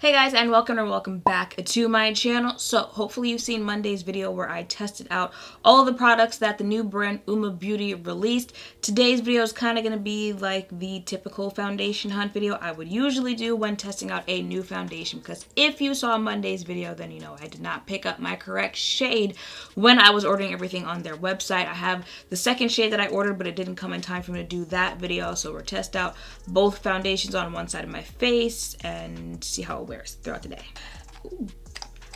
Hey guys, and welcome back to my channel. So hopefully you've seen Monday's video where I tested out all the products that the new brand Uoma Beauty released. Today's video is kind of going to be like the typical foundation hunt video I would usually do when testing out a new foundation, because if you saw Monday's video, then you know I did not pick up my correct shade when I was ordering everything on their website. I have the second shade that I ordered, but it didn't come in time for me to do that video, so we'll test out both foundations on one side of my face and see how it wears throughout the day. Ooh.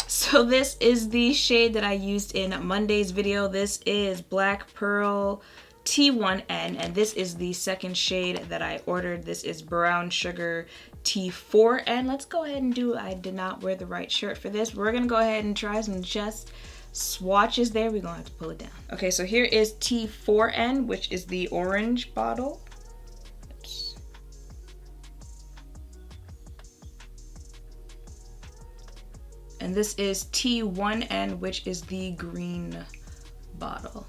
So this is the shade that I used in Monday's video. This is Black Pearl T1N, and this is the second shade that I ordered. This is Brown Sugar T4N. Let's go ahead and I did not wear the right shirt for this. We're gonna go ahead and try some chest swatches there. We're gonna have to pull it down. Okay, so here is T4N, which is the orange bottle. And this is T1N, which is the green bottle.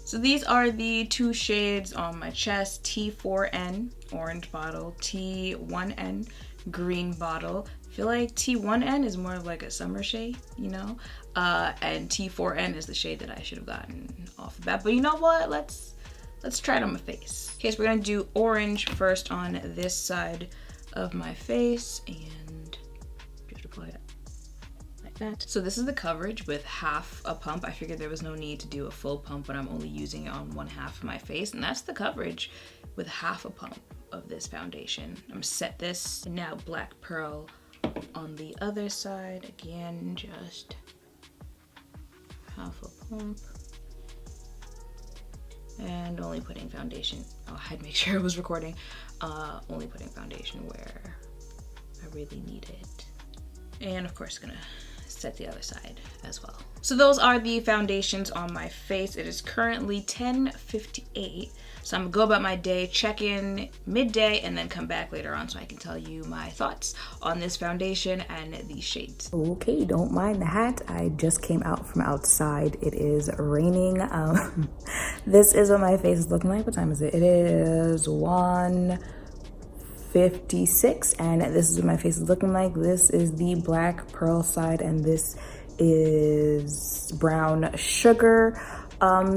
So these are the two shades on my chest: T4N, orange bottle, T1N, green bottle. I feel like T1N is more of like a summer shade, you know? And T4N is the shade that I should have gotten off the bat. But you know what? Let's try it on my face. Okay, so we're gonna do orange first on this side of my face and just apply it like that. So this is the coverage with half a pump. I figured there was no need to do a full pump when I'm only using it on one half of my face, and that's the coverage with half a pump of this foundation. I'm gonna set this, and now Black Pearl on the other side. Again, just half a pump. And only putting foundation, oh, I had to make sure it was recording, only putting foundation where I really need it. And of course gonna set the other side as well. So those are the foundations on my face. It is currently 10:58. So I'm gonna go about my day, check in midday, and then come back later on so I can tell you my thoughts on this foundation and these shades. Okay, don't mind the hat. I just came out from outside. It is raining. This is what my face is looking like. What time is it? It is 1:56, and this is what my face is looking like. This is the Black Pearl side, and this is Brown Sugar.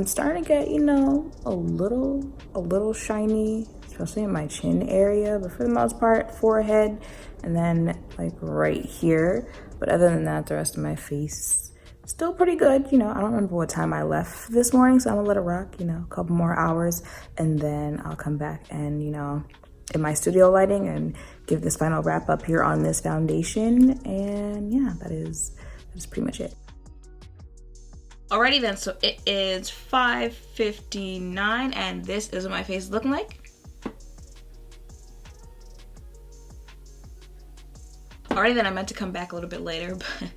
Starting to get, you know, a little shiny, especially in my chin area, but for the most part, forehead, and then like right here. But other than that, the rest of my face still pretty good. You know, I don't remember what time I left this morning, so I'm gonna let it rock, you know, a couple more hours, and then I'll come back and, you know, in my studio lighting and give this final wrap up here on this foundation. And yeah, that is pretty much it. Alrighty then, so it is 5:59, and this is what my face is looking like. Alrighty then, I meant to come back a little bit later, but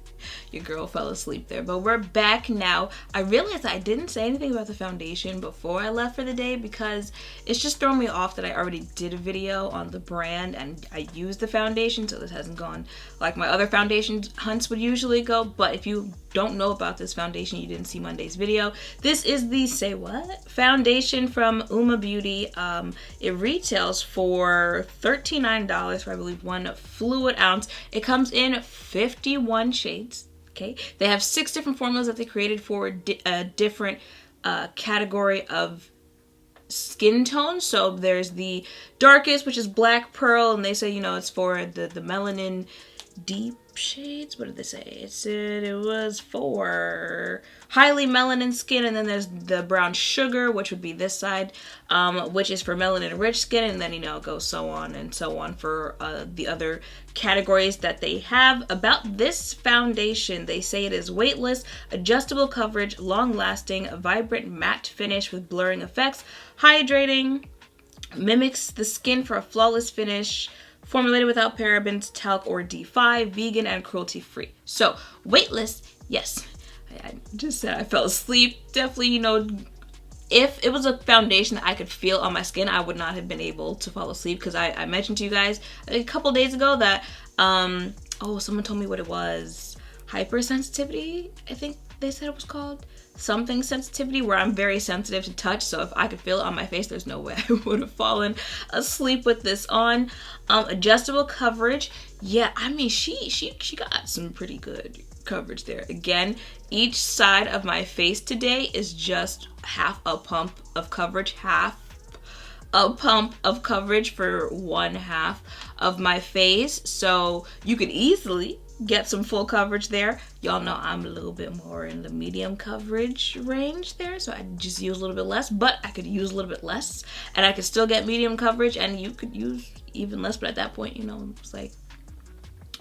your girl fell asleep there. But we're back now. I realized I didn't say anything about the foundation before I left for the day because it's just thrown me off that I already did a video on the brand and I used the foundation, so this hasn't gone like my other foundation hunts would usually go. But if you don't know about this foundation, you didn't see Monday's video, this is the Say What foundation from Uoma Beauty. It retails for $39 for, I believe, 1 fluid ounce. It comes in 51 shades. Okay, they have 6 different formulas that they created for a different category of skin tone. So there's the darkest, which is Black Pearl, and they say, you know, it's for the melanin deep shades. What did they say? It said it was for highly melanin skin. And then there's the Brown Sugar, which would be this side, which is for melanin rich skin. And then, you know, it goes so on and so on for the other categories that they have. About this foundation, they say it is weightless, adjustable coverage, long lasting, vibrant matte finish with blurring effects, hydrating, mimics the skin for a flawless finish, formulated without parabens, talc, or D5, vegan and cruelty-free. So, weightless, yes. I just said I fell asleep. Definitely, you know, if it was a foundation that I could feel on my skin, I would not have been able to fall asleep, because I mentioned to you guys a couple days ago that, oh, someone told me what it was. Hypersensitivity, I think they said it was called. Something sensitivity, where I'm very sensitive to touch, so if I could feel it on my face, there's no way I would have fallen asleep with this on. Adjustable coverage. Yeah, I mean, she got some pretty good coverage there. Again, each side of my face today is just half a pump of coverage, half a pump of coverage for one half of my face. So you could easily get some full coverage there. Y'all know I'm a little bit more in the medium coverage range there, so I just use a little bit less, but I could use a little bit less and I could still get medium coverage, and you could use even less, but at that point, you know, it's like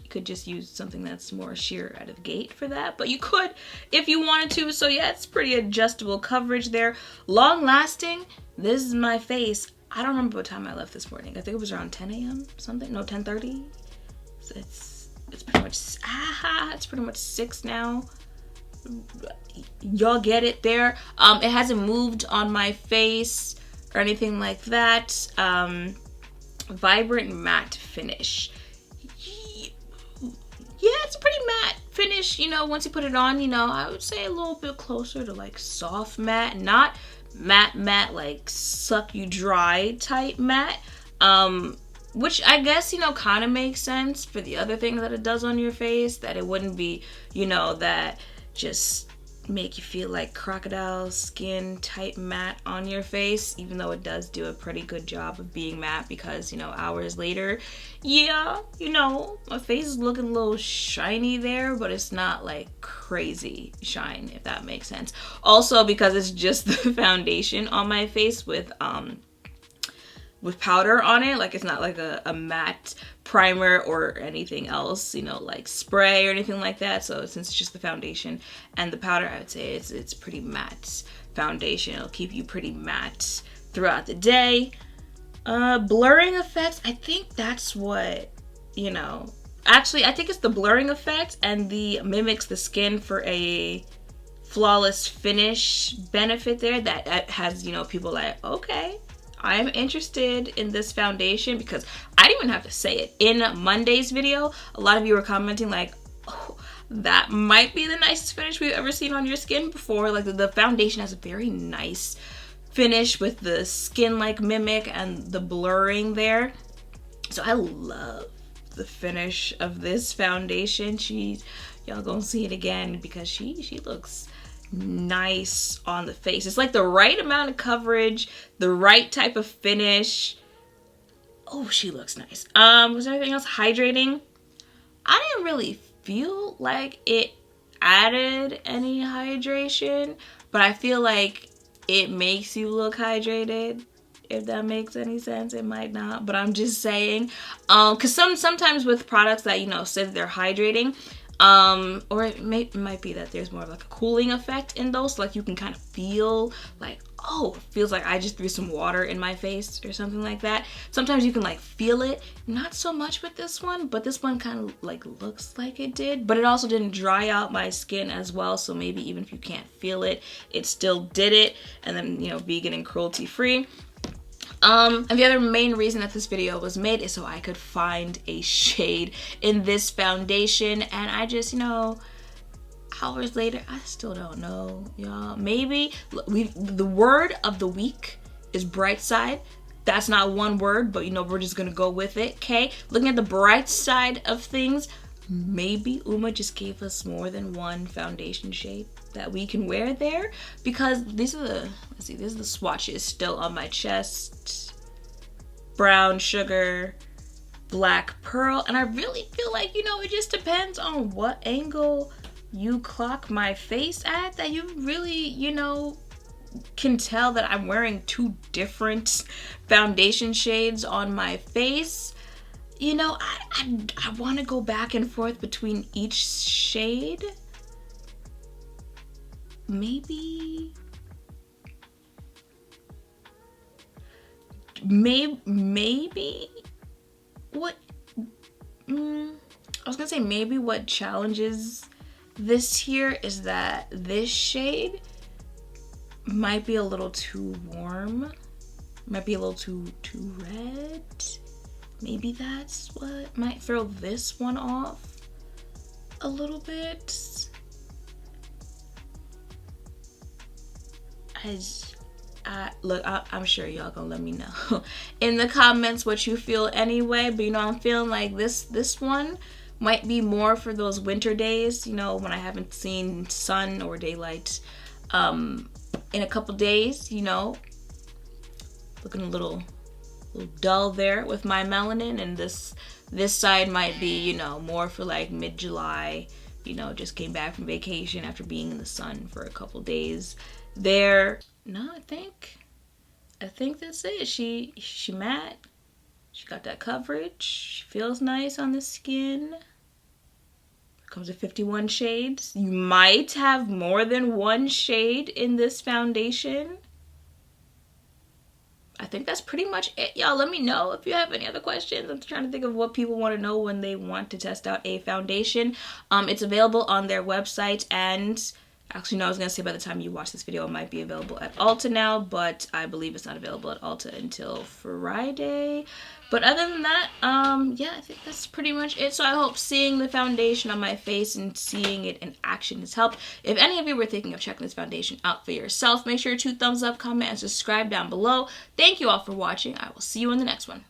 you could just use something that's more sheer out of the gate for that, but you could if you wanted to. So yeah, it's pretty adjustable coverage there. Long lasting. This is my face. I don't remember what time I left this morning. I think it was around 10 a.m. something. No, 10:30. So it's pretty much 6 now. Y'all get it there. It hasn't moved on my face or anything like that. Vibrant matte finish. Yeah, it's a pretty matte finish. You know, once you put it on, you know, I would say a little bit closer to like soft matte, not matte like suck you dry type matte. Which I guess, you know, kind of makes sense for the other things that it does on your face, that it wouldn't be, you know, that just make you feel like crocodile skin type matte on your face, even though it does do a pretty good job of being matte, because, you know, hours later, yeah, you know, my face is looking a little shiny there, but it's not like crazy shine, if that makes sense. Also, because it's just the foundation on my face with powder on it, like it's not like a matte primer or anything else, you know, like spray or anything like that. So since it's just the foundation and the powder, I would say it's pretty matte foundation. It'll keep you pretty matte throughout the day. Blurring effects, I think that's what, you know, actually I think it's the blurring effect and the mimics the skin for a flawless finish benefit there that has, you know, people like, okay, I'm interested in this foundation, because I didn't even have to say it. In Monday's video, a lot of you were commenting like, oh, that might be the nicest finish we've ever seen on your skin before. Like the foundation has a very nice finish with the skin-like mimic and the blurring there. So I love the finish of this foundation. Y'all gonna see it again because she looks nice on the face. It's like the right amount of coverage, the right type of finish. Oh, she looks nice. Was there anything else? Hydrating. I didn't really feel like it added any hydration, but I feel like it makes you look hydrated, if that makes any sense. It might not, but I'm just saying, because sometimes with products that, you know, say that they're hydrating, or it might be that there's more of like a cooling effect in those, so like you can kind of feel like, oh, it feels like I just threw some water in my face or something like that. Sometimes you can like feel it. Not so much with this one, but this one kind of like looks like it did, but it also didn't dry out my skin as well, so maybe even if you can't feel it, it still did it. And then, you know, vegan and cruelty free. And the other main reason that this video was made is so I could find a shade in this foundation, and I just, you know, hours later, I still don't know, y'all. Maybe the word of the week is bright side. That's not one word, but you know, we're just gonna go with it, okay? Looking at the bright side of things, maybe Uoma just gave us more than one foundation shade that we can wear there, because these are the, let's see, these are the swatches still on my chest. Brown sugar, black pearl, and I really feel like, you know, it just depends on what angle you clock my face at, that you really, you know, can tell that I'm wearing two different foundation shades on my face. You know, I want to go back and forth between each shade. Maybe what I was gonna say, maybe what challenges this here is that this shade might be a little too warm, might be a little too red. Maybe that's what might throw this one off a little bit. Look, I'm sure y'all gonna let me know in the comments what you feel anyway. But you know, I'm feeling like this one might be more for those winter days. You know, when I haven't seen sun or daylight in a couple days. You know, looking a little dull there with my melanin, and this side might be, you know, more for like mid-July. You know, just came back from vacation after being in the sun for a couple days there. No, I think that's it. She matte. She got that coverage. She feels nice on the skin. Comes with 51 shades. You might have more than one shade in this foundation. I think that's pretty much it, y'all. Let me know if you have any other questions. I'm trying to think of what people want to know when they want to test out a foundation. It's available on their website, and actually, no, I was going to say by the time you watch this video, it might be available at Ulta now, but I believe it's not available at Ulta until Friday. But other than that, yeah, I think that's pretty much it. So I hope seeing the foundation on my face and seeing it in action has helped. If any of you were thinking of checking this foundation out for yourself, make sure to thumbs up, comment, and subscribe down below. Thank you all for watching. I will see you in the next one.